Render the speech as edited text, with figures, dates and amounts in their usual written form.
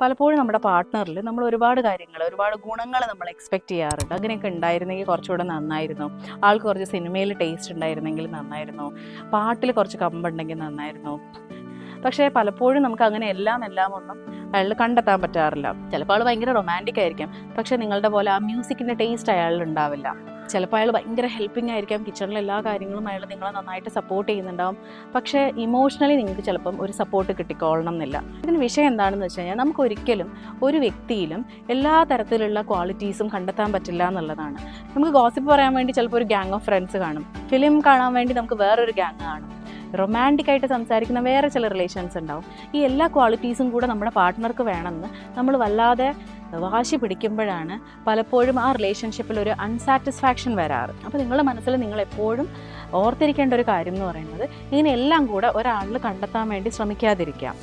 പലപ്പോഴും നമ്മുടെ പാർട്ട്ണറിൽ നമ്മൾ ഒരുപാട് കാര്യങ്ങൾ, ഒരുപാട് ഗുണങ്ങൾ നമ്മൾ എക്സ്പെക്റ്റ് ചെയ്യാറുണ്ട്. അങ്ങനെയൊക്കെ ഉണ്ടായിരുന്നെങ്കിൽ കുറച്ചുകൂടെ നന്നായിരുന്നു, ആൾക്ക് കുറച്ച് സിനിമയിൽ ടേസ്റ്റ് ഉണ്ടായിരുന്നെങ്കിൽ നന്നായിരുന്നു, പാട്ടിൽ കുറച്ച് കമ്പുണ്ടെങ്കിൽ നന്നായിരുന്നു. പക്ഷേ പലപ്പോഴും നമുക്ക് അങ്ങനെ എല്ലാം ഒന്നും അയാൾ കണ്ടെത്താൻ പറ്റാറില്ല. ചിലപ്പോൾ ആൾ ഭയങ്കര റൊമാൻറ്റിക് ആയിരിക്കാം, പക്ഷേ നിങ്ങളുടെ പോലെ ആ മ്യൂസിക്കിൻ്റെ ടേസ്റ്റ് അയാളിൽ ഉണ്ടാവില്ല. ചിലപ്പോൾ അയാൾ ഭയങ്കര ഹെൽപ്പിംഗ് ആയിരിക്കാം, കിച്ചണിലെ എല്ലാ കാര്യങ്ങളും അയാൾ നിങ്ങളെ നന്നായിട്ട് സപ്പോർട്ട് ചെയ്യുന്നുണ്ടാവും. പക്ഷേ ഇമോഷണലി നിങ്ങൾക്ക് ചിലപ്പം ഒരു സപ്പോർട്ട് കിട്ടിക്കൊള്ളണം എന്നില്ല. ഇതിന് വിഷയം എന്താണെന്ന് വെച്ച് കഴിഞ്ഞാൽ, നമുക്കൊരിക്കലും ഒരു വ്യക്തിയിലും എല്ലാ തരത്തിലുള്ള ക്വാളിറ്റീസും കണ്ടെത്താൻ പറ്റില്ല എന്നുള്ളതാണ്. നമുക്ക് ഗോസിപ്പ് പറയാൻ വേണ്ടി ചിലപ്പോൾ ഒരു ഗ്യാങ് ഓഫ് ഫ്രണ്ട്സ് കാണും, ഫിലിം കാണാൻ വേണ്ടി നമുക്ക് വേറൊരു ഗ്യാങ് കാണും, റൊമാൻറ്റിക് ആയിട്ട് സംസാരിക്കുന്ന വേറെ ചില റിലേഷൻസ് ഉണ്ടാവും. ഈ എല്ലാ ക്വാളിറ്റീസും കൂടെ നമ്മുടെ പാർട്ട്ണർക്ക് വേണമെന്ന് നമ്മൾ വല്ലാതെ വാശി പിടിക്കുമ്പോഴാണ് പലപ്പോഴും ആ റിലേഷൻഷിപ്പിൽ ഒരു അൺസാറ്റിസ്ഫാക്ഷൻ വരാറ്. അപ്പോൾ നിങ്ങളുടെ മനസ്സിൽ നിങ്ങൾ എപ്പോഴും ഓർത്തിരിക്കേണ്ട ഒരു കാര്യം എന്ന് പറയുന്നത്, ഇതിനെല്ലാം കൂടെ ഒരാളിൽ കണ്ടെത്താൻ വേണ്ടി ശ്രമിക്കാതിരിക്കാം.